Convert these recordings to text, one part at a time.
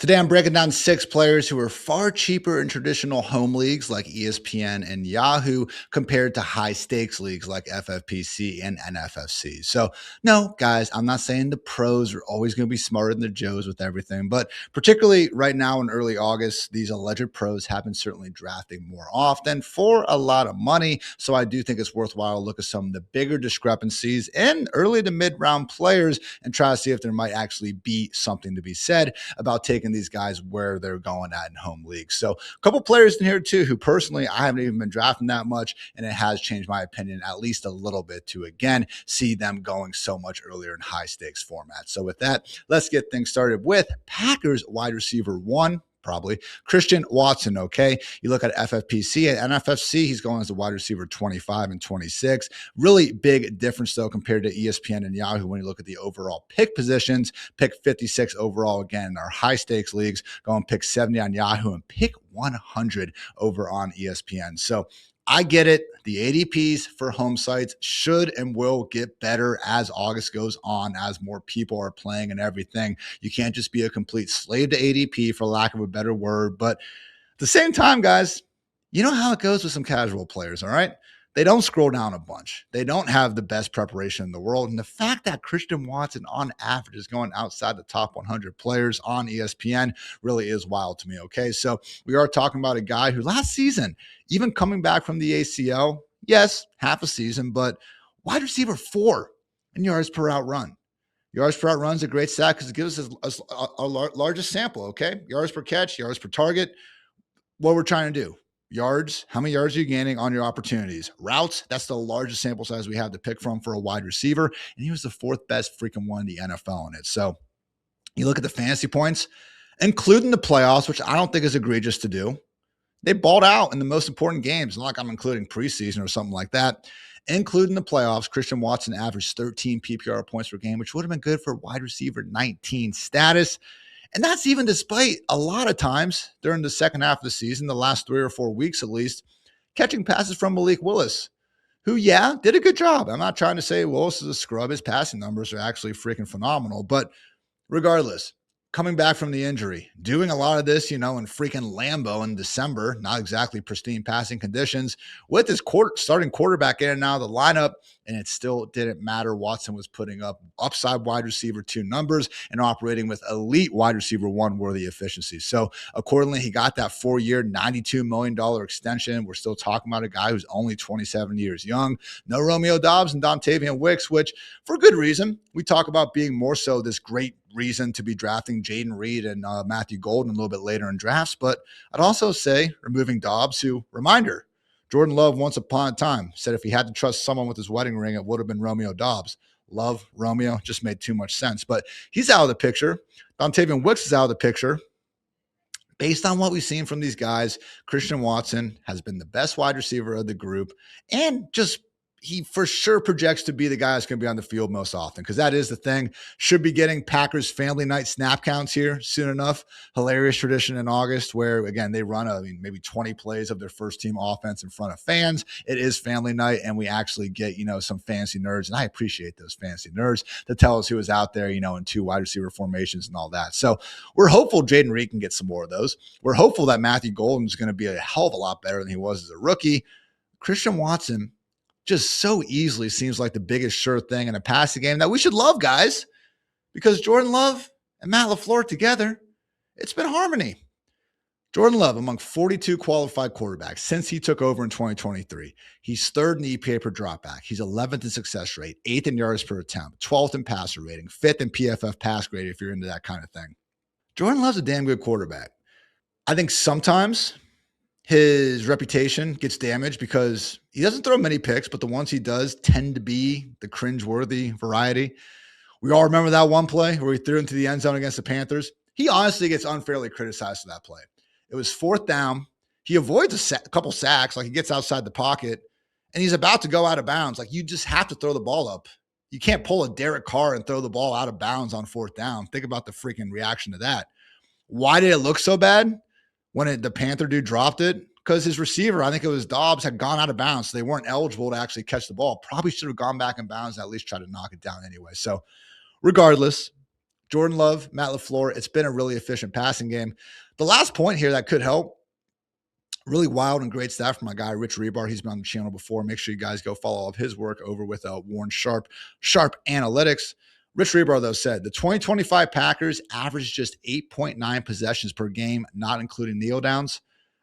Today, I'm breaking down 6 players who are far cheaper in traditional home leagues like ESPN and Yahoo compared to high stakes leagues like FFPC and NFFC. So, no, guys, I'm not saying the pros are always going to be smarter than the Joes with everything, but particularly right now in early August, these alleged pros have been certainly drafting more often for a lot of money. So, I do think it's worthwhile to look at some of the bigger discrepancies in early to mid round players and try to see if there might actually be something to be said about taking these guys where they're going at in home leagues. So a couple players in here too who personally I haven't even been drafting that much, and it has changed my opinion at least a little bit to again see them going so much earlier in high stakes formats. So with that, let's get things started with Packers wide receiver 1. Probably Christian Watson. Okay. You look at FFPC and NFFC, he's going as a wide receiver 25 and 26. Really big difference, though, compared to ESPN and Yahoo when you look at the overall pick positions. Pick 56 overall, again, in our high stakes leagues, going pick 70 on Yahoo and pick 100 over on ESPN. So I get it. The ADPs for home sites should and will get better as August goes on, as more people are playing and everything. You can't just be a complete slave to ADP, for lack of a better word. But at the same time, guys, you know how it goes with some casual players, all right? They don't scroll down a bunch. They don't have the best preparation in the world. And the fact that Christian Watson on average is going outside the top 100 players on ESPN really is wild to me, okay? So we are talking about a guy who last season, even coming back from the ACL, yes, half a season, but wide receiver 4 in yards per out run. Yards per out run is a great stat because it gives us a largest sample, okay? Yards per catch, yards per target. What we're trying to do. Yards, how many yards are you gaining on your opportunities? Routes, that's the largest sample size we have to pick from for a wide receiver. And he was the 4th best freaking one in the NFL in it. So you look at the fantasy points, including the playoffs, which I don't think is egregious to do. They balled out in the most important games. Not like I'm including preseason or something like that. Including the playoffs, Christian Watson averaged 13 PPR points per game, which would have been good for wide receiver 19 status. And that's even despite a lot of times during the second half of the season, the last 3 or 4 weeks at least, catching passes from Malik Willis, who, yeah, did a good job. I'm not trying to say Willis is a scrub. His passing numbers are actually freaking phenomenal. But regardless, coming back from the injury, doing a lot of this, in freaking Lambeau in December, not exactly pristine passing conditions, with his starting quarterback in and out of the lineup, and it still didn't matter. Watson was putting up upside wide receiver 2 numbers and operating with elite wide receiver 1 worthy efficiency. So accordingly, he got that 4-year, $92 million extension. We're still talking about a guy who's only 27 years young. No Romeo Doubs and Dontavian Wicks, which for good reason. We talk about being more so this great reason to be drafting Jayden Reed and Matthew Golden a little bit later in drafts. But I'd also say removing Dobbs, who, reminder, Jordan Love once upon a time said if he had to trust someone with his wedding ring, it would have been Romeo Dobbs. Love Romeo just made too much sense. But he's out of the picture. Dontavian Wicks is out of the picture. Based on what we've seen from these guys, Christian Watson has been the best wide receiver of the group, and just he for sure projects to be the guy that's going to be on the field most often, because that is the thing. Should be getting Packers family night snap counts here soon enough. Hilarious tradition in August where, again, they run maybe 20 plays of their first team offense in front of fans. It is family night, and we actually get, some fancy nerds, and I appreciate those fancy nerds to tell us who is out there, in 2 wide receiver formations and all that. So we're hopeful Jayden Reed can get some more of those. We're hopeful that Matthew Golden is going to be a hell of a lot better than he was as a rookie. Christian Watson just so easily seems like the biggest sure thing in a passing game that we should love, guys, because Jordan Love and Matt LaFleur together, it's been harmony. Jordan Love, among 42 qualified quarterbacks since he took over in 2023, he's 3rd in EPA per dropback. He's 11th in success rate, 8th in yards per attempt, 12th in passer rating, 5th in PFF pass grade if you're into that kind of thing. Jordan Love's a damn good quarterback. I think sometimes his reputation gets damaged because he doesn't throw many picks, but the ones he does tend to be the cringeworthy variety. We all remember that one play where he threw into the end zone against the Panthers. He honestly gets unfairly criticized for that play. It was 4th down. He avoids a couple sacks, like he gets outside the pocket, and he's about to go out of bounds. Like, you just have to throw the ball up. You can't pull a Derek Carr and throw the ball out of bounds on 4th down. Think about the freaking reaction to that. Why did it look so bad when the Panther dude dropped it? Because his receiver, I think it was Dobbs, had gone out of bounds, so they weren't eligible to actually catch the ball. Probably should have gone back in bounds and at least try to knock it down anyway. So regardless, Jordan Love, Matt LaFleur, it's been a really efficient passing game. The last point here that could help, really wild and great stuff from my guy, Rich Rebar. He's been on the channel before. Make sure you guys go follow all of his work over with Warren Sharp, Sharp Analytics. Rich Rebar, though, said the 2025 Packers averaged just 8.9 possessions per game, not including kneel downs.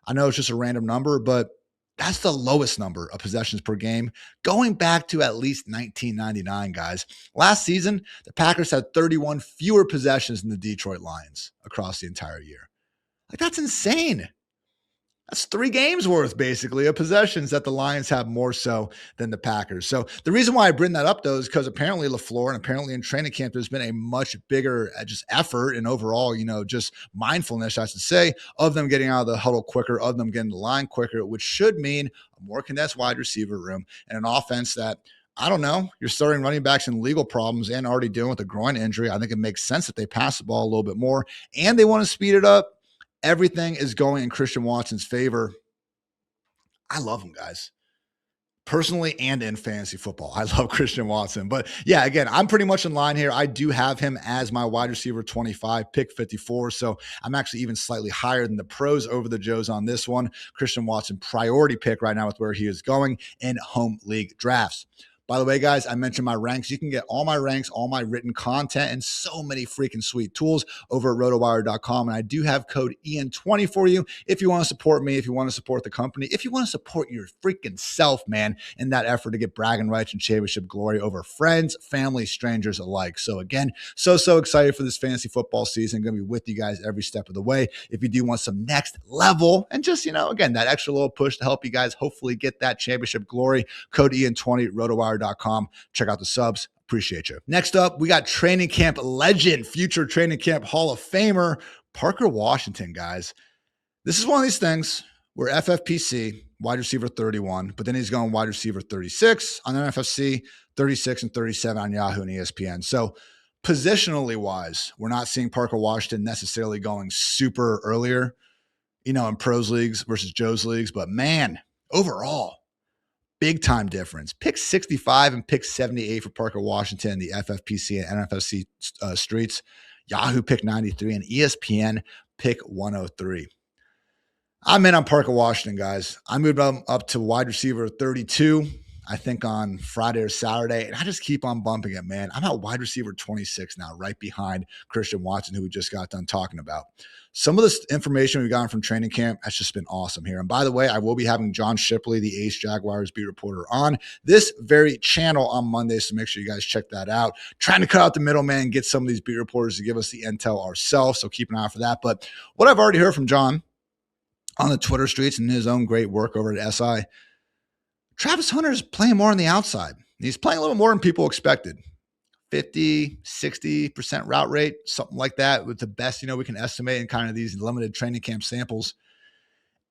I know it's just a random number, but that's the lowest number of possessions per game going back to at least 1999, guys. Last season, the Packers had 31 fewer possessions than the Detroit Lions across the entire year. Like, that's insane. That's 3 games worth, basically, of possessions that the Lions have more so than the Packers. So the reason why I bring that up, though, is because apparently LaFleur and apparently in training camp, there's been a much bigger just effort and overall, just mindfulness, I should say, of them getting out of the huddle quicker, of them getting the line quicker, which should mean a more condensed wide receiver room and an offense that, I don't know, you're starting running backs in legal problems and already dealing with a groin injury. I think it makes sense that they pass the ball a little bit more and they want to speed it up. Everything is going in Christian Watson's favor. I love him, guys. Personally and in fantasy football, I love Christian Watson. But yeah, again, I'm pretty much in line here. I do have him as my wide receiver 25, pick 54. So I'm actually even slightly higher than the pros over the Joes on this one. Christian Watson priority pick right now with where he is going in home league drafts. By the way, guys, I mentioned my ranks. You can get all my ranks, all my written content, and so many freaking sweet tools over at rotowire.com. And I do have code EN20 for you if you want to support me, if you want to support the company, if you want to support your freaking self, man, in that effort to get bragging rights and championship glory over friends, family, strangers alike. So again, so excited for this fantasy football season. I'm going to be with you guys every step of the way. If you do want some next level and just, again, that extra little push to help you guys hopefully get that championship glory, code EN20, rotowire.com. Check out the subs. Appreciate you. Next up, we got training camp legend, future training camp Hall of Famer, Parker Washington, guys. This is one of these things where FFPC, wide receiver 31, but then he's going wide receiver 36 on NFFC, 36 and 37 on Yahoo and ESPN. So positionally wise, we're not seeing Parker Washington necessarily going super earlier, in pros leagues versus Joe's leagues, but man, overall, big time difference. Pick 65 and pick 78 for Parker Washington, the FFPC and NFFC streets. Yahoo pick 93 and ESPN pick 103. I'm in on Parker Washington, guys. I moved up to wide receiver 32, I think on Friday or Saturday, and I just keep on bumping it, man. I'm at wide receiver 26 now, right behind Christian Watson, who we just got done talking about. Some of this information we've gotten from training camp has just been awesome here. And by the way, I will be having John Shipley, the Ace Jaguars beat reporter, on this very channel on Monday. So make sure you guys check that out. Trying to cut out the middleman, get some of these beat reporters to give us the intel ourselves. So keep an eye out for that. But what I've already heard from John on the Twitter streets and his own great work over at SI, Travis Hunter is playing more on the outside. He's playing a little more than people expected. 50, 60% route rate, something like that, with the best, we can estimate in kind of these limited training camp samples.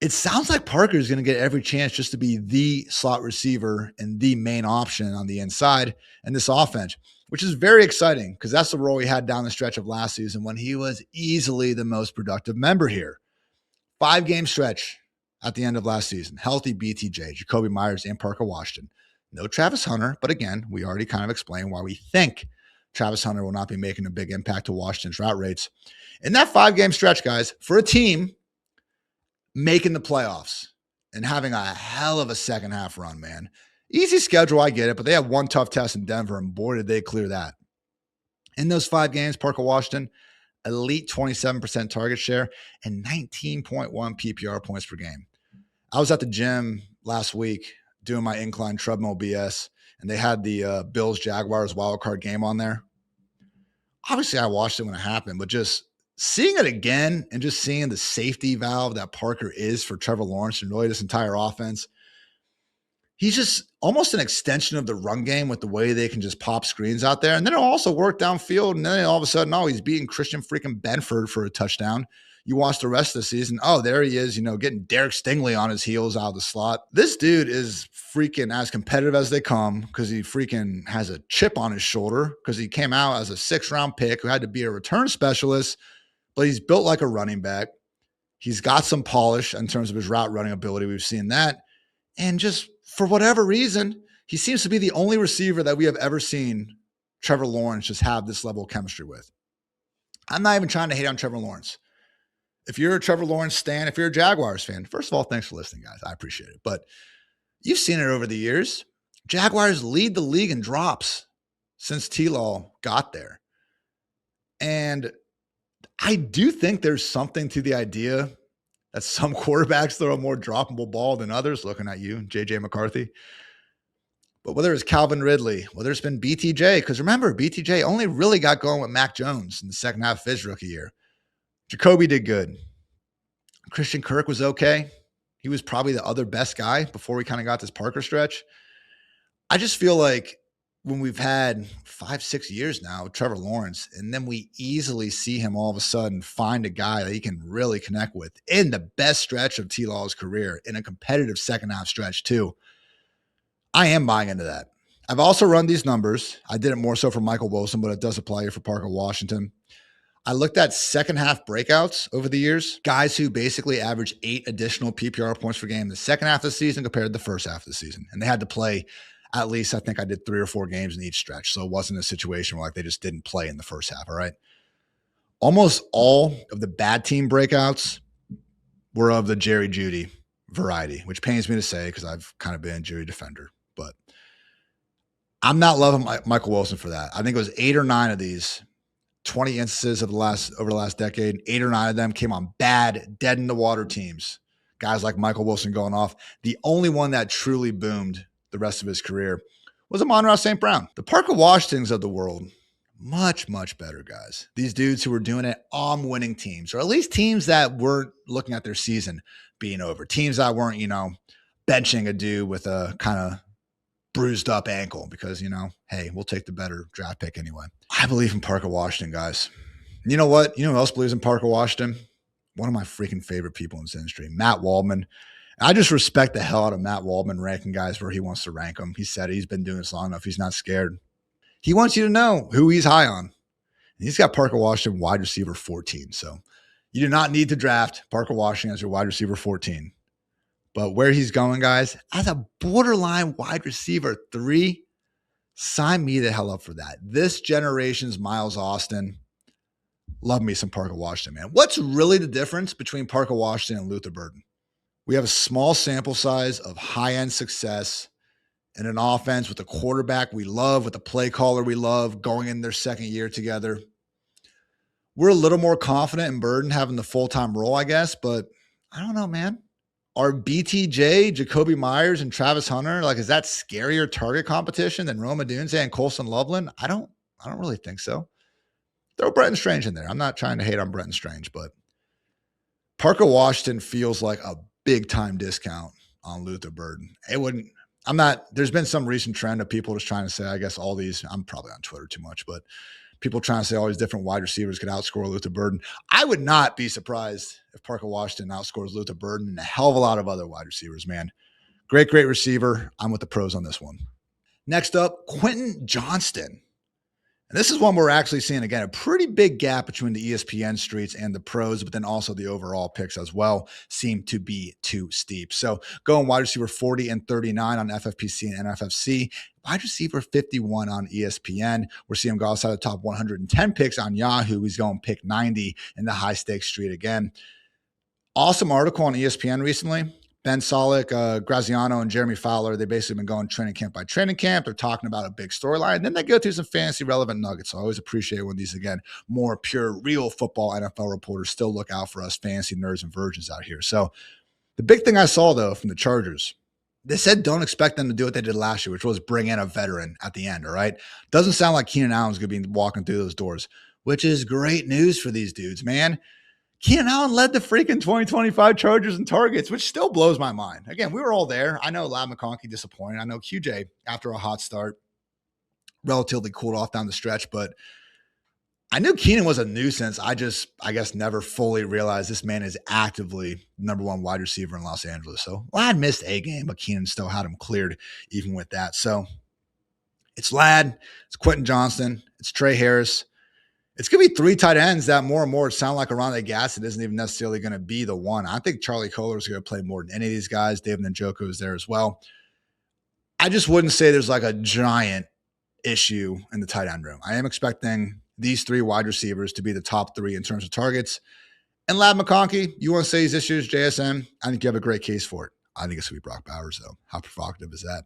It sounds like Parker is going to get every chance just to be the slot receiver and the main option on the inside in this offense, which is very exciting because that's the role he had down the stretch of last season when he was easily the most productive member here. 5-game stretch at the end of last season. Healthy BTJ, Jacoby Myers, and Parker Washington. No Travis Hunter, but again, we already kind of explained why we think Travis Hunter will not be making a big impact to Washington's route rates. In that 5-game stretch, guys, for a team making the playoffs and having a hell of a second half run, man. Easy schedule, I get it, but they have one tough test in Denver, and boy, did they clear that. In those 5 games, Parker Washington, elite 27% target share and 19.1 PPR points per game. I was at the gym last week doing my incline treadmill BS, and they had the Bills-Jaguars wildcard game on there. Obviously, I watched it when it happened, but just seeing it again and just seeing the safety valve that Parker is for Trevor Lawrence and really this entire offense, he's just almost an extension of the run game with the way they can just pop screens out there. And then it'll also work downfield, and then all of a sudden, he's beating Christian freaking Benford for a touchdown. You watch the rest of the season. Oh, there he is, getting Derek Stingley on his heels out of the slot. This dude is freaking as competitive as they come because he freaking has a chip on his shoulder because he came out as a 6th-round pick who had to be a return specialist, but he's built like a running back. He's got some polish in terms of his route running ability. We've seen that. And just for whatever reason, he seems to be the only receiver that we have ever seen Trevor Lawrence just have this level of chemistry with. I'm not even trying to hate on Trevor Lawrence. If you're a Trevor Lawrence stan, if you're a Jaguars fan, first of all, thanks for listening, guys. I appreciate it. But you've seen it over the years. Jaguars lead the league in drops since T-Law got there. And I do think there's something to the idea that some quarterbacks throw a more droppable ball than others, looking at you, JJ McCarthy. But whether it's Calvin Ridley, whether it's been BTJ, because remember, BTJ only really got going with Mac Jones in the second half of his rookie year. Jacoby did good. Christian Kirk was okay. He was probably the other best guy before we kind of got this Parker stretch. I just feel like when we've had 5-6 years now with Trevor Lawrence, and then we easily see him all of a sudden find a guy that he can really connect with in the best stretch of T-Law's career, in a competitive second half stretch too. I am buying into that. I've also run these numbers. I did it more so for Michael Wilson, but it does apply here for Parker Washington. I looked at second half breakouts over the years, guys who basically average 8 additional PPR points per game in the second half of the season compared to the first half of the season. And they had to play at least, I think I did 3 or 4 games in each stretch. So it wasn't a situation where like they just didn't play in the first half. All right. Almost all of the bad team breakouts were of the Jerry Jeudy variety, which pains me to say because I've kind of been a Jerry defender. But I'm not loving Michael Wilson for that. I think it was 8 or 9 of these 20 instances of over the last decade, 8 or 9 of them came on bad, dead in the water teams. Guys like Michael Wilson going off. The only one that truly boomed the rest of his career was Amon-Ra St. Brown. The Parker Washingtons of the world, much, much better guys. These dudes who were doing it on winning teams, or at least teams that weren't looking at their season being over. Teams that weren't, benching a dude with a kind of bruised up ankle because, hey, we'll take the better draft pick anyway. I believe in Parker Washington, guys. You know what? You know who else believes in Parker Washington? One of my freaking favorite people in this industry, Matt Waldman. I just respect the hell out of Matt Waldman ranking guys where he wants to rank them. He said he's been doing this long enough. He's not scared. He wants you to know who he's high on. And he's got Parker Washington wide receiver 14. So you do not need to draft Parker Washington as your wide receiver 14. But where he's going, guys, as a borderline wide receiver 3, sign me the hell up for that. This generation's Miles Austin. Love me some Parker Washington, man. What's really the difference between Parker Washington and Luther Burden? We have a small sample size of high-end success and an offense with a quarterback we love, with a play caller we love, going in their second year together. We're a little more confident in Burden having the full-time role, I guess, but I don't know, man. Are BTJ, Jacoby Myers, and Travis Hunter, is that scarier target competition than Rome Odunze and Colson Loveland? I don't really think so. Throw Bretton Strange in there. I'm not trying to hate on Bretton Strange, but Parker Washington feels like a big-time discount on Luther Burden. There's been some recent trend of people just trying to say, I guess all these, I'm probably on Twitter too much, but people trying to say all these different wide receivers could outscore Luther Burden. I would not be surprised if Parker Washington outscores Luther Burden and a hell of a lot of other wide receivers, man. Great receiver. I'm with the pros on this one. Next up, Quentin Johnston. And this is one we're actually seeing, again, a pretty big gap between the ESPN streets and the pros, but then also the overall picks as well seem to be too steep. So going wide receiver 40 and 39 on FFPC and NFFC, wide receiver 51 on ESPN. We're seeing him go outside the top 110 picks on Yahoo. He's going pick 90 in the high stakes street again. Awesome article on ESPN recently. Ben Solak, Graziano, and Jeremy Fowler, they've basically been going training camp by training camp. They're talking about a big storyline. And then they go through some fantasy relevant nuggets. So I always appreciate when these, again, more pure, real football NFL reporters still look out for us fantasy nerds and virgins out here. So the big thing I saw, though, from the Chargers, they said don't expect them to do what they did last year, which was bring in a veteran at the end, all right? Doesn't sound like Keenan Allen's going to be walking through those doors, which is great news for these dudes, man. Keenan Allen led the freaking 2025 Chargers in targets, which still blows my mind. Again, we were all there. I know Lab McConkey disappointed. I know QJ, after a hot start, relatively cooled off down the stretch, but I knew Keenan was a nuisance. I guess, never fully realized this man is actively number 1 wide receiver in Los Angeles. So Lad missed a game, but Keenan still had him cleared even with that. So it's Lad, it's Quentin Johnston, it's Trey Harris. It's going to be 3 tight ends that more and more sound like Oronde Gadsden isn't even necessarily going to be the one. I think Charlie Kohler is going to play more than any of these guys. David Njoku is there as well. I just wouldn't say there's like a giant issue in the tight end room. I am expecting these three wide receivers to be the top three in terms of targets. And Lad McConkey, you want to say he's this year's JSN? I think you have a great case for it. I think it's going to be Brock Bowers, though. How provocative is that?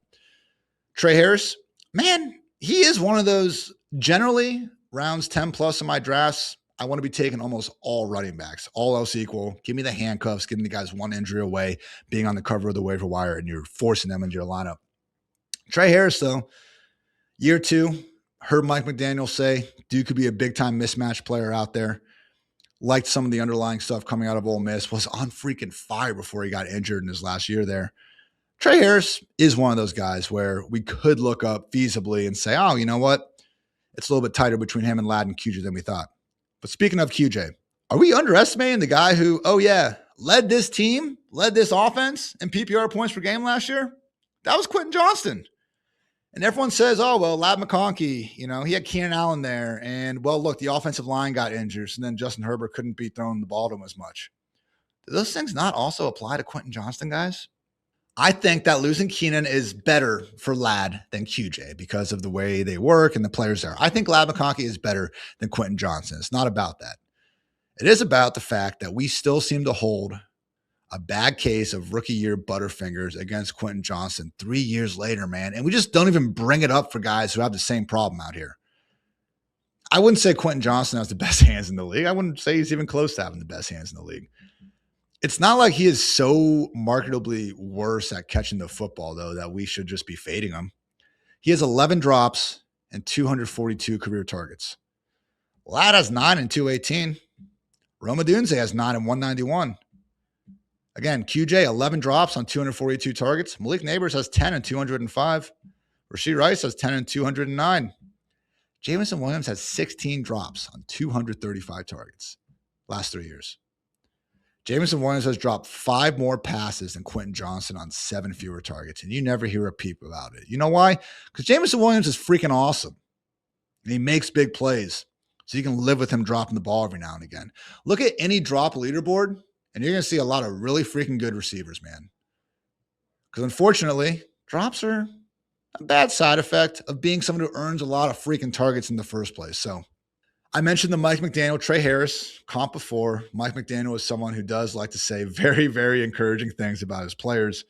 Trey Harris, man, he is one of those generally rounds 10 plus in my drafts. I want to be taking almost all running backs, all else equal. Give me the handcuffs, giving the guys one injury away, being on the cover of the waiver wire, and you're forcing them into your lineup. Trey Harris, though, year two, heard Mike McDaniel say, dude could be a big-time mismatch player out there. Liked some of the underlying stuff coming out of Ole Miss, was on freaking fire before he got injured in his last year there. Trey Harris is one of those guys where we could look up feasibly and say, oh, you know what? It's a little bit tighter between him and Ladd and QJ than we thought. But speaking of QJ, are we underestimating the guy who, oh yeah, led this team, led this offense in PPR points per game last year? That was Quentin Johnston. And everyone says, oh, well, Ladd McConkey, he had Keenan Allen there. And, well, look, the offensive line got injured. So then Justin Herbert couldn't be throwing the ball to him as much. Do those things not also apply to Quentin Johnston, guys? I think that losing Keenan is better for Ladd than QJ because of the way they work and the players there. I think Ladd McConkey is better than Quentin Johnston. It's not about that. It is about the fact that we still seem to hold a bad case of rookie year butterfingers against Quentin Johnston 3 years later, man. And we just don't even bring it up for guys who have the same problem out here. I wouldn't say Quentin Johnston has the best hands in the league. I wouldn't say he's even close to having the best hands in the league. It's not like he is so marketably worse at catching the football, though, that we should just be fading him. He has 11 drops and 242 career targets. Ladd has 9 and 218. Roma Dunze has 9 and 191. Again, QJ, 11 drops on 242 targets. Malik Neighbors has 10 and 205. Rashee Rice has 10 and 209. Jameson Williams has 16 drops on 235 targets last 3 years. Jameson Williams has dropped 5 more passes than Quentin Johnston on 7 fewer targets, and you never hear a peep about it. You know why? Because Jameson Williams is freaking awesome, and he makes big plays, so you can live with him dropping the ball every now and again. Look at any drop leaderboard, and you're going to see a lot of really freaking good receivers, man. Because unfortunately, drops are a bad side effect of being someone who earns a lot of freaking targets in the first place. So I mentioned the Mike McDaniel, Trey Harris comp before. Mike McDaniel is someone who does like to say very, very encouraging things about his players.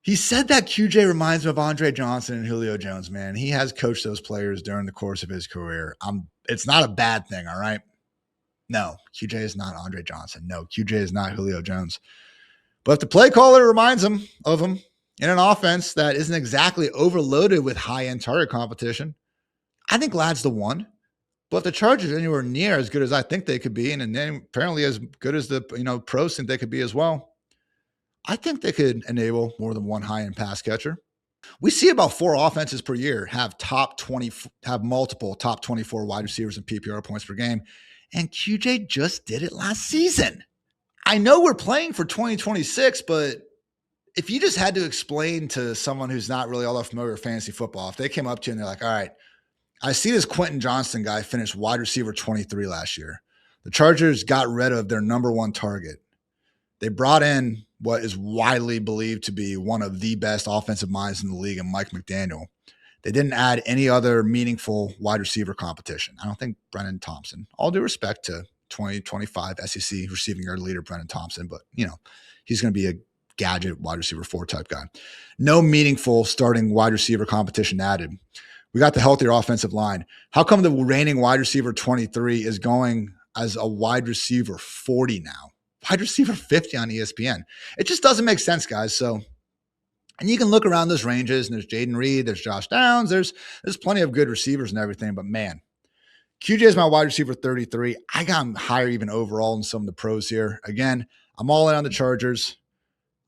He said that QJ reminds him of Andre Johnson and Julio Jones, man. He has coached those players during the course of his career. It's not a bad thing, all right? No, QJ is not Andre Johnson. No, QJ is not Julio Jones. But if the play caller reminds him of him in an offense that isn't exactly overloaded with high-end target competition, I think Ladd's the one. But if the Chargers are anywhere near as good as I think they could be, and then apparently as good as the pros think they could be as well, I think they could enable more than one high-end pass catcher. We see about 4 offenses per year have multiple top 24 wide receivers in PPR points per game, and QJ just did it last season. I know we're playing for 2026, but if you just had to explain to someone who's not really all that familiar with fantasy football, if they came up to you and they're like, all right, I see this Quentin Johnston guy finish wide receiver 23 last year. The Chargers got rid of their number one target. They brought in what is widely believed to be one of the best offensive minds in the league in Mike McDaniel. They didn't add any other meaningful wide receiver competition. I don't think Brennan Thompson, all due respect to 2025 SEC receiving yard leader Brennan Thompson, but he's going to be a gadget wide receiver 4 type guy. No meaningful starting wide receiver competition added. We got the healthier offensive line. How come the reigning wide receiver 23 is going as a wide receiver 40 now? Wide receiver 50 on ESPN. It just doesn't make sense, guys. So, and you can look around those ranges, and there's Jayden Reed, there's Josh Downs, there's plenty of good receivers and everything, but man, QJ is my wide receiver 33. I got him higher even overall than some of the pros here. Again, I'm all in on the Chargers.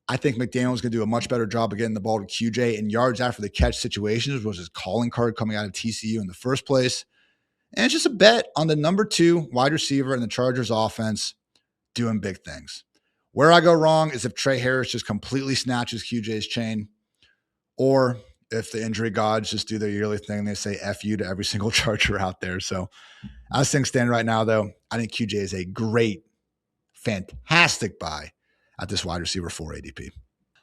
I think McDaniel's going to do a much better job of getting the ball to QJ in yards after the catch situations, which was his calling card coming out of TCU in the first place. And it's just a bet on the number 2 wide receiver in the Chargers offense doing big things. Where I go wrong is if Trey Harris just completely snatches QJ's chain, or if the injury gods just do their yearly thing and they say F you to every single Charger out there. So as things stand right now, though, I think QJ is a great, fantastic buy at this wide receiver 4 ADP.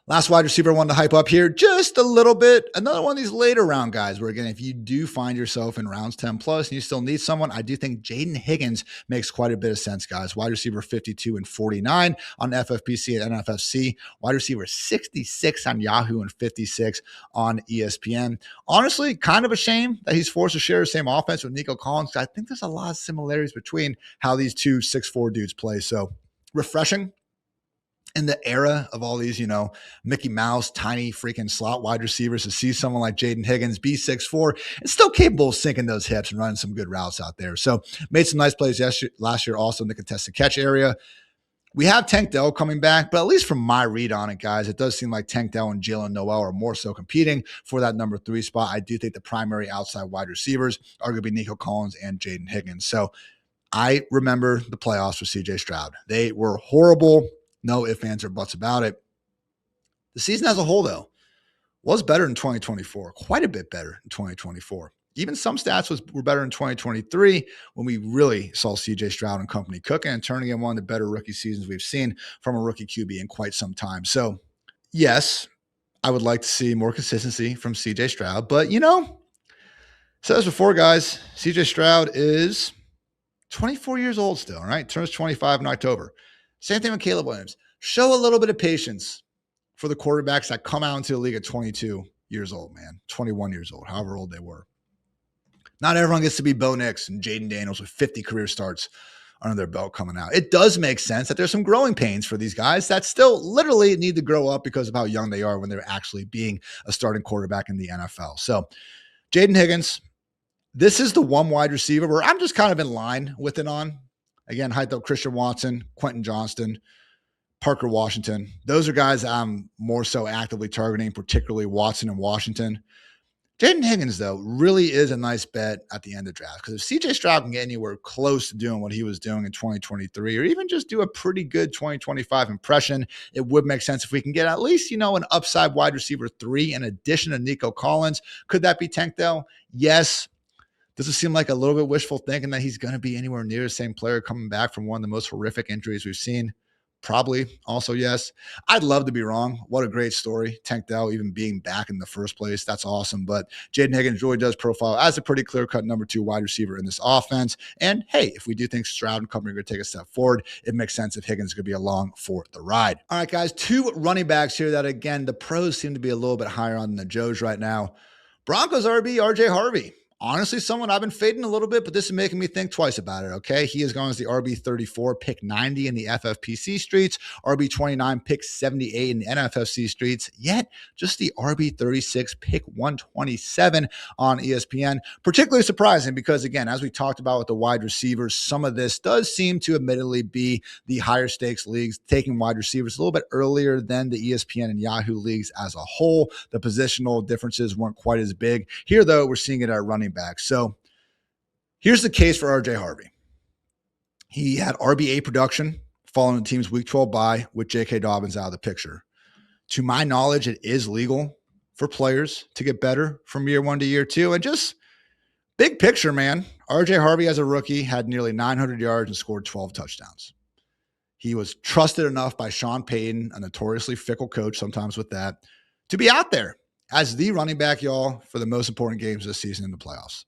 Last wide receiver I wanted to hype up here just a little bit. Another one of these later round guys where, again, if you do find yourself in rounds 10 plus and you still need someone, I do think Jayden Higgins makes quite a bit of sense, guys. Wide receiver 52 and 49 on FFPC and NFFC. Wide receiver 66 on Yahoo and 56 on ESPN. Honestly, kind of a shame that he's forced to share the same offense with Nico Collins. I think there's a lot of similarities between how these two 6'4" dudes play. So refreshing. In the era of all these, Mickey Mouse, tiny freaking slot wide receivers, to see someone like Jayden Higgins be 6'4" and still capable of sinking those hips and running some good routes out there. So made some nice plays last year also in the contested catch area. We have Tank Dell coming back, but at least from my read on it, guys, it does seem like Tank Dell and Jalen Noel are more so competing for that number 3 spot. I do think the primary outside wide receivers are going to be Nico Collins and Jayden Higgins. So I remember the playoffs for CJ Stroud. They were horrible. No ifs, ands, or buts about it. The season as a whole, though, was better in 2024, quite a bit better in 2024. Even some stats were better in 2023 when we really saw CJ Stroud and company cooking and turning in one of the better rookie seasons we've seen from a rookie QB in quite some time. So, yes, I would like to see more consistency from CJ Stroud. But, said this before, guys, CJ Stroud is 24 years old still, right? Turns 25 in October. Same thing with Caleb Williams. Show a little bit of patience for the quarterbacks that come out into the league at 22 years old, man. 21 years old, however old they were. Not everyone gets to be Bo Nix and Jayden Daniels with 50 career starts under their belt coming out. It does make sense that there's some growing pains for these guys that still literally need to grow up because of how young they are when they're actually being a starting quarterback in the NFL. So Jayden Higgins, this is the one wide receiver where I'm just kind of in line with it on. Again, hyped up Christian Watson, Quentin Johnston, Parker Washington. Those are guys I'm more so actively targeting, particularly Watson and Washington. Jayden Higgins, though, really is a nice bet at the end of the draft because if CJ Stroud can get anywhere close to doing what he was doing in 2023 or even just do a pretty good 2025 impression, it would make sense if we can get at least, an upside wide receiver 3 in addition to Nico Collins. Could that be Tank Dell? Yes. Does it seem like a little bit wishful thinking that he's going to be anywhere near the same player coming back from one of the most horrific injuries we've seen? Probably. Also, yes. I'd love to be wrong. What a great story. Tank Dell even being back in the first place. That's awesome. But Jayden Higgins really does profile as a pretty clear-cut number 2 wide receiver in this offense. And hey, if we do think Stroud and company are going to take a step forward, it makes sense if Higgins is going to be along for the ride. All right, guys, 2 running backs here that, again, the pros seem to be a little bit higher on than the Joes right now. Broncos RB, RJ Harvey. Honestly, someone I've been fading a little bit, but this is making me think twice about it, okay? He has gone as the RB34, pick 90 in the FFPC streets, RB29, pick 78 in the NFFC streets, yet just the RB36, pick 127 on ESPN. Particularly surprising because, again, as we talked about with the wide receivers, some of this does seem to admittedly be the higher stakes leagues, taking wide receivers a little bit earlier than the ESPN and Yahoo leagues as a whole. The positional differences weren't quite as big. Here, though, we're seeing it at running back. So here's the case for RJ Harvey. He had RB8 production following the team's week 12 bye with J.K. Dobbins out of the picture. To my knowledge, it is legal for players to get better from year 1 to year 2. And just big picture, man, RJ Harvey as a rookie had nearly 900 yards and scored 12 touchdowns. He was trusted enough by Sean Payton, a notoriously fickle coach sometimes with that, to be out there as the running back, y'all, for the most important games this season in the playoffs.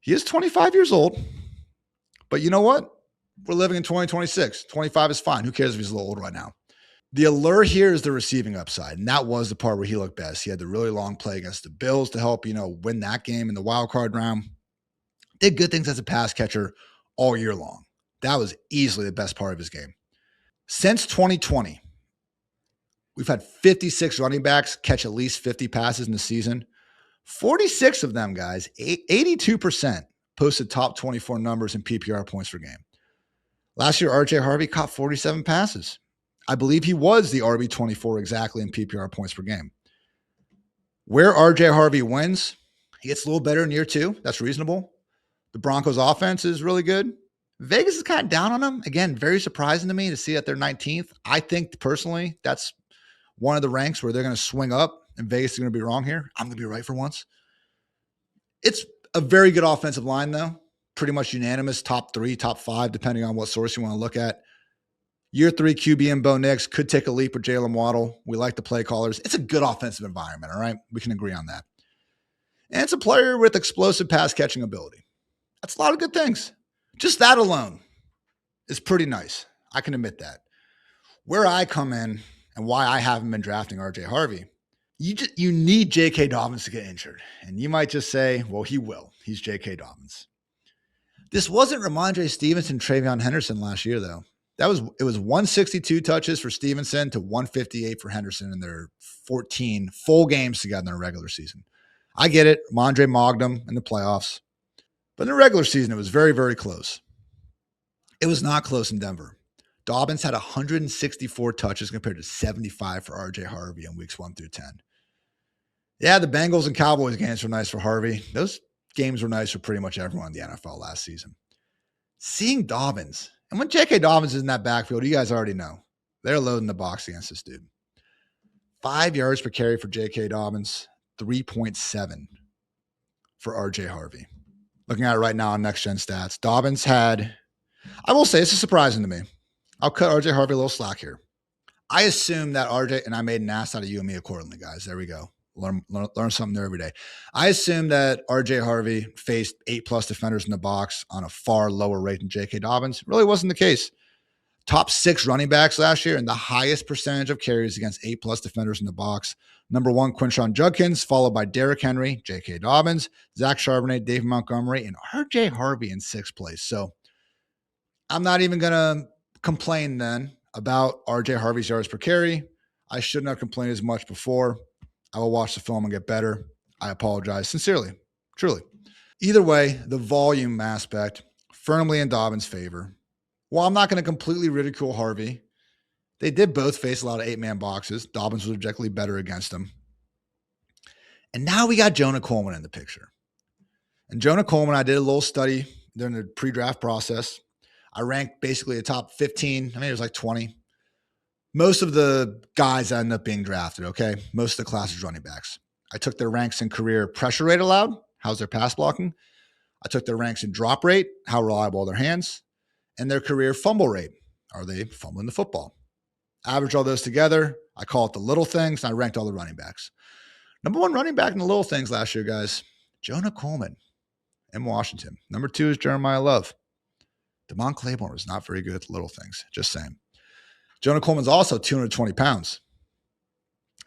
He is 25 years old, but you know what? We're living in 2026. 25 is fine. Who cares if he's a little old right now? The allure here is the receiving upside, and that was the part where he looked best. He had the really long play against the Bills to help, win that game in the wild card round. Did good things as a pass catcher all year long. That was easily the best part of his game. Since 2020, we've had 56 running backs catch at least 50 passes in the season. 46 of them, guys, 82% posted top 24 numbers in PPR points per game. Last year, RJ Harvey caught 47 passes. I believe he was the RB24 exactly in PPR points per game. Where RJ Harvey wins, he gets a little better in year 2. That's reasonable. The Broncos offense is really good. Vegas is kind of down on him. Again, very surprising to me to see that they're 19th. I think personally that's one of the ranks where they're going to swing up and Vegas is going to be wrong here. I'm going to be right for once. It's a very good offensive line, though. Pretty much unanimous, top 3, top 5, depending on what source you want to look at. Year 3 QB in Bo Nix could take a leap with Jalen Waddle. We like the play callers. It's a good offensive environment, all right? We can agree on that. And it's a player with explosive pass catching ability. That's a lot of good things. Just that alone is pretty nice. I can admit that. Where I come in and why I haven't been drafting RJ Harvey, you need J.K. Dobbins to get injured. And you might just say, well, he will. He's J.K. Dobbins. This wasn't Ramondre Stevenson, Travion Henderson last year, though. It was 162 touches for Stevenson to 158 for Henderson in their 14 full games together in a regular season. I get it. Ramondre mogged him in the playoffs. But in the regular season, it was very, very close. It was not close in Denver. Dobbins had 164 touches compared to 75 for RJ Harvey in weeks 1 through 10. Yeah, the Bengals and Cowboys games were nice for Harvey. Those games were nice for pretty much everyone in the NFL last season. Seeing Dobbins, and when J.K. Dobbins is in that backfield, you guys already know, they're loading the box against this dude. 5 yards per carry for J.K. Dobbins, 3.7 for RJ Harvey. Looking at it right now on Next Gen Stats, Dobbins had, I will say, this is surprising to me. I'll cut RJ Harvey a little slack here. I assume that RJ, and I made an ass out of you and me accordingly, guys. There we go. Learn something new every day. I assume that RJ Harvey faced 8+ defenders in the box on a far lower rate than J.K. Dobbins. It really wasn't the case. Top 6 running backs last year and the highest percentage of carries against 8+ defenders in the box. Number 1, Quinshon Judkins, followed by Derrick Henry, J.K. Dobbins, Zach Charbonnet, Dave Montgomery, and RJ Harvey in 6th place. So I'm not even going to complain then about RJ Harvey's yards per carry. I shouldn't have complained as much before. I will watch the film and get better. I apologize sincerely, truly. Either way, the volume aspect firmly in Dobbins' favor. While I'm not going to completely ridicule Harvey, they did both face a lot of 8-man boxes. Dobbins was objectively better against them. And now we got Jonah Coleman in the picture. And Jonah Coleman, I did a little study during the pre-draft process. I ranked basically the top 15. I mean, it was like 20. Most of the guys end up being drafted, okay? Most of the class is running backs. I took their ranks in career pressure rate allowed. How's their pass blocking? I took their ranks in drop rate. How reliable are their hands? And their career fumble rate. Are they fumbling the football? Average all those together. I call it the little things, and I ranked all the running backs. Number 1 running back in the little things last year, guys, Jonah Coleman in Washington. Number 2 is Jeremiah Love. Damon Claiborne was not very good at the little things. Just saying. Jonah Coleman's also 220 pounds.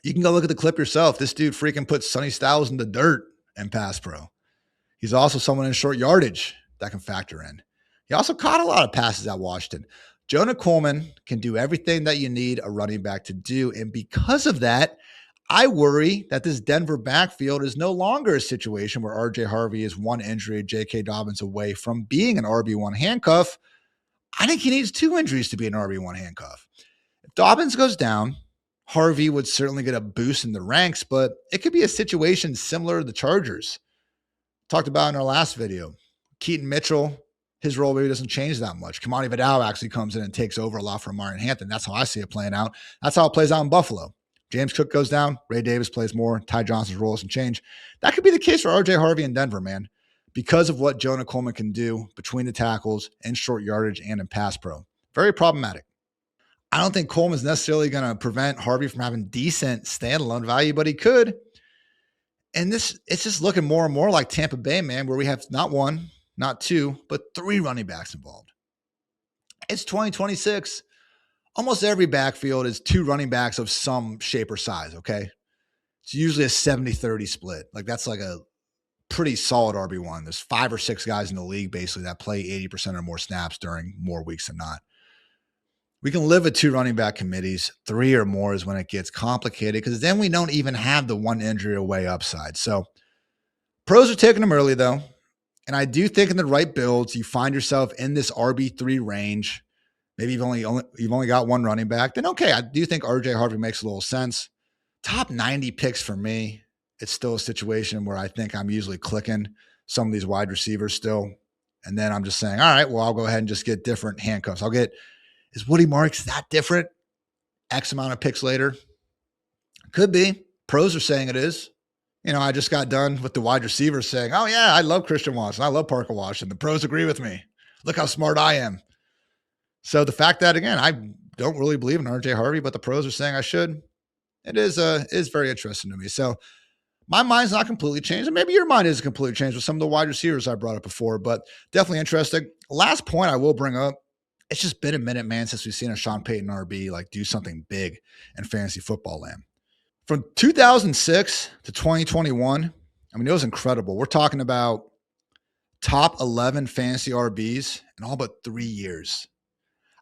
You can go look at the clip yourself. This dude freaking put Sonny Styles in the dirt in pass pro. He's also someone in short yardage that can factor in. He also caught a lot of passes at Washington. Jonah Coleman can do everything that you need a running back to do. And because of that, I worry that this Denver backfield is no longer a situation where RJ Harvey is 1 injury, J.K. Dobbins away from being an RB1 handcuff. I think he needs 2 injuries to be an RB1 handcuff. If Dobbins goes down, Harvey would certainly get a boost in the ranks, but it could be a situation similar to the Chargers. Talked about in our last video. Keaton Mitchell, his role maybe doesn't change that much. Kamani Vidal actually comes in and takes over a lot from Marion Hampton. That's how I see it playing out. That's how it plays out in Buffalo. James Cook goes down. Ray Davis plays more. Ty Johnson's role doesn't change. That could be the case for RJ Harvey in Denver, man, because of what Jonah Coleman can do between the tackles in short yardage and in pass pro. Very problematic. I don't think Coleman's necessarily going to prevent Harvey from having decent standalone value, but he could. And it's just looking more and more like Tampa Bay, man, where we have not 1, not 2, but 3 running backs involved. It's 2026. Almost every backfield is 2 running backs of some shape or size, okay? It's usually a 70-30 split. Like, that's like a pretty solid RB1. There's 5 or 6 guys in the league, basically, that play 80% or more snaps during more weeks than not. We can live with 2 running back committees. 3 or more is when it gets complicated, because then we don't even have the 1 injury away upside. So pros are taking them early, though. And I do think in the right builds, you find yourself in this RB3 range. Maybe you've only got 1 running back. Then okay, I do think RJ Harvey makes a little sense. Top 90 picks for me, it's still a situation where I think I'm usually clicking some of these wide receivers still. And then I'm just saying, all right, well, I'll go ahead and just get different handcuffs. Is Woody Marks that different? X amount of picks later? Could be. Pros are saying it is. You know, I just got done with the wide receivers saying, oh, yeah, I love Christian Watson. I love Parker Washington. The pros agree with me. Look how smart I am. So the fact that, again, I don't really believe in RJ Harvey, but the pros are saying I should. It is very interesting to me. So my mind's not completely changed. And maybe your mind is completely changed with some of the wide receivers I brought up before, but definitely interesting. Last point I will bring up. It's just been a minute, man, since we've seen a Sean Payton RB like do something big in fantasy football land. From 2006 to 2021, I mean, it was incredible. We're talking about top 11 fantasy RBs in all but 3 years.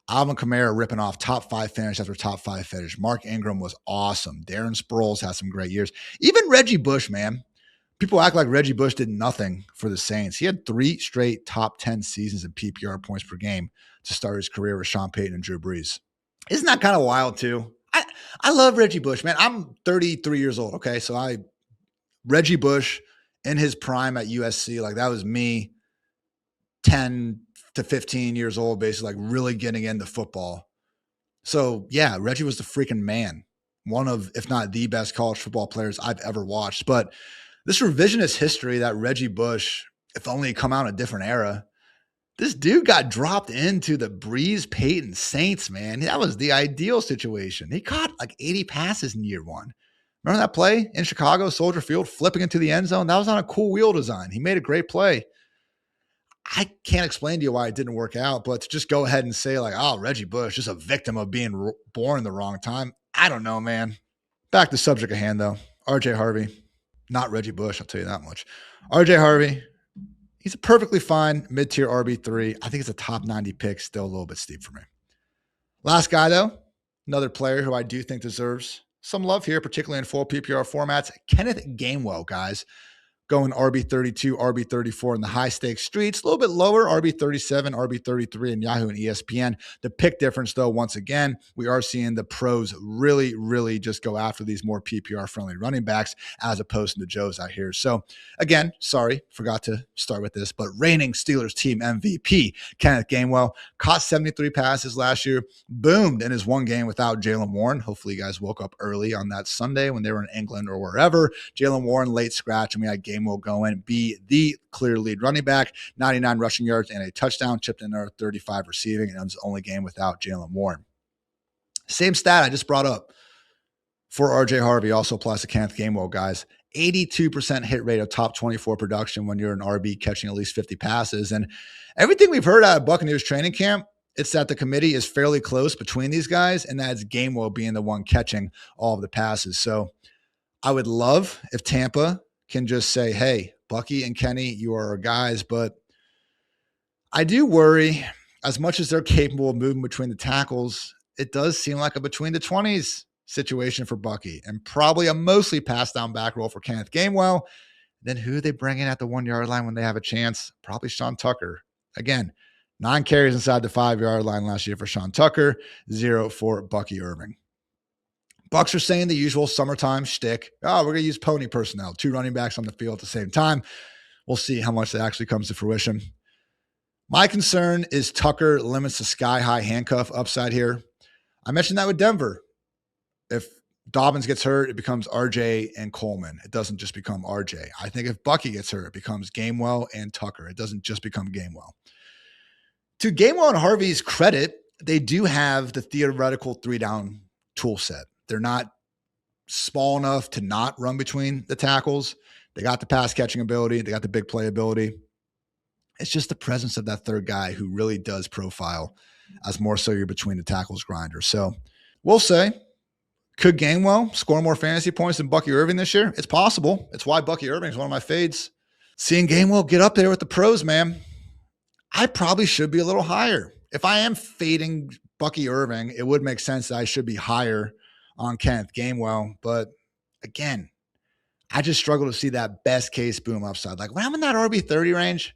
Alvin Kamara ripping off top 5 finish after top 5 finish. Mark Ingram was awesome. Darren Sproles had some great years. Even Reggie Bush, man. People act like Reggie Bush did nothing for the Saints. He had 3 straight top 10 seasons in PPR points per game to start his career with Sean Payton and Drew Brees. Isn't that kind of wild too? I love Reggie Bush, man. I'm 33 years old, okay? So Reggie Bush in his prime at USC, like that was me 10 to 15 years old, basically, like really getting into football. So yeah, Reggie was the freaking man. One of, if not the best college football players I've ever watched. But this revisionist history that Reggie Bush, if only he'd come out in a different era, this dude got dropped into the Breeze Payton Saints, man. That was the ideal situation. He caught like 80 passes in year 1. Remember that play in Chicago, Soldier Field, flipping into the end zone? That was on a cool wheel design. He made a great play. I can't explain to you why it didn't work out, but to just go ahead and say like, oh, Reggie Bush, just a victim of being born in the wrong time. I don't know, man. Back to subject at hand, though. RJ Harvey, not Reggie Bush, I'll tell you that much. RJ Harvey, he's a perfectly fine mid-tier RB3. I think it's a top 90 pick, still a little bit steep for me. Last guy, though, another player who I do think deserves some love here, particularly in full PPR formats, Kenneth Gainwell, guys. Going RB32, RB34 in the high stakes streets, a little bit lower, RB37, RB33 in Yahoo and ESPN. The pick difference, though, once again, we are seeing the pros really, really just go after these more PPR friendly running backs as opposed to the Joes out here. So again, sorry, forgot to start with this, but reigning Steelers team MVP, Kenneth Gainwell, caught 73 passes last year, boomed in his one game without Jaylen Warren. Hopefully you guys woke up early on that Sunday when they were in England or wherever. Jaylen Warren late scratch, and we had Gainwell go in, be the clear lead running back, 99 rushing yards and a touchdown, chipped in another 35 receiving, and it was the only game without Jaylen Warren. Same stat I just brought up for RJ Harvey also applies to Kenneth Gainwell, guys. 82% hit rate of top 24 production when you're an RB catching at least 50 passes. And everything we've heard out of Buccaneers training camp, it's that the committee is fairly close between these guys, and that's Gainwell being the one catching all of the passes. So I would love if Tampa can just say, hey, Bucky and Kenny, you are our guys. But I do worry, as much as they're capable of moving between the tackles, it does seem like a between the 20s situation for Bucky, and probably a mostly pass down back roll for Kenneth Gainwell. Then who they bring in at the 1 yard line when they have a chance? Probably Sean Tucker. Again, 9 carries inside the 5 yard line last year for Sean Tucker, 0 for Bucky Irving. Bucs are saying the usual summertime shtick. Oh, we're going to use pony personnel, 2 running backs on the field at the same time. We'll see how much that actually comes to fruition. My concern is Tucker limits the sky-high handcuff upside here. I mentioned that with Denver. If Dobbins gets hurt, it becomes RJ and Coleman. It doesn't just become RJ. I think if Bucky gets hurt, it becomes Gainwell and Tucker. It doesn't just become Gainwell. To Gainwell and Harvey's credit, they do have the theoretical 3-down tool set. They're not small enough to not run between the tackles. They got the pass catching ability. They got the big play ability. It's just the presence of that third guy who really does profile as more so you're between the tackles grinder. So we'll say, could Gainwell score more fantasy points than Bucky Irving this year? It's possible. It's why Bucky Irving is one of my fades. Seeing Gainwell get up there with the pros, man, I probably should be a little higher. If I am fading Bucky Irving, it would make sense that I should be higher on Kenneth Gainwell. But again, I just struggle to see that best case boom upside. Like when I'm in that RB30 range,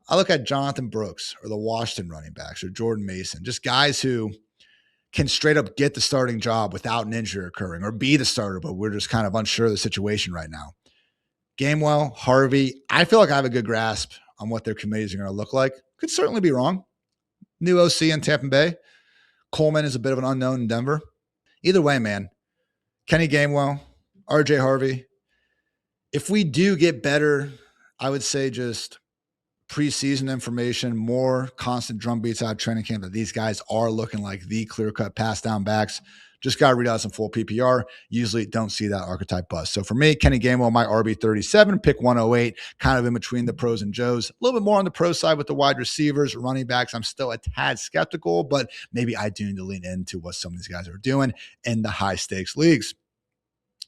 I look at Jonathan Brooks or the Washington running backs or Jordan Mason, just guys who can straight up get the starting job without an injury occurring or be the starter, but we're just kind of unsure of the situation right now. Gainwell, Harvey, I feel like I have a good grasp on what their committees are going to look like. Could certainly be wrong. New OC in Tampa Bay. Coleman is a bit of an unknown in Denver. Either way, man, Kenny Gainwell, RJ Harvey. If we do get better, I would say just preseason information, more constant drum beats out of training camp that these guys are looking like the clear-cut pass down backs. Just got to read out some full PPR. Usually don't see that archetype bust. So for me, Kenny Gainwell, my RB37, pick 108, kind of in between the pros and Joes. A little bit more on the pro side with the wide receivers, running backs. I'm still a tad skeptical, but maybe I do need to lean into what some of these guys are doing in the high stakes leagues.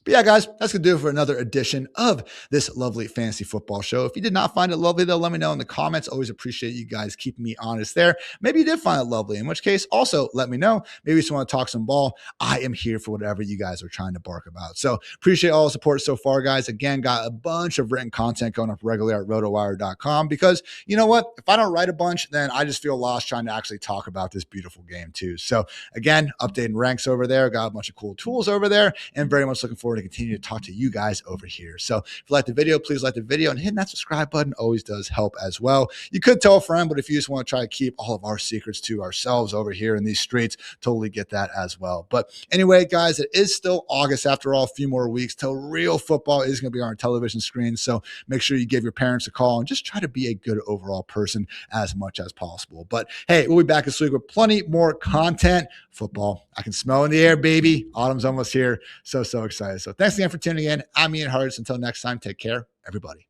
But yeah, guys, that's going to do it for another edition of this lovely fantasy football show. If you did not find it lovely, though, let me know in the comments. Always appreciate you guys keeping me honest there. Maybe you did find it lovely, in which case, also let me know. Maybe you just want to talk some ball. I am here for whatever you guys are trying to bark about. So appreciate all the support so far, guys. Again, got a bunch of written content going up regularly at rotowire.com because you know what? If I don't write a bunch, then I just feel lost trying to actually talk about this beautiful game too. So again, updating ranks over there. Got a bunch of cool tools over there and very much looking forward to continue to talk to you guys over here. So if you like the video, please like the video, and hitting that subscribe button always does help as well. You could tell a friend, but if you just want to try to keep all of our secrets to ourselves over here in these streets, totally get that as well. But anyway, guys, it is still August after all, a few more weeks till real football is going to be on our television screen. So make sure you give your parents a call and just try to be a good overall person as much as possible. But hey, we'll be back this week with plenty more content. Football, I can smell in the air, baby. Autumn's almost here. So excited. So thanks again for tuning in. I'm Ian Hartitz. Until next time, take care, everybody.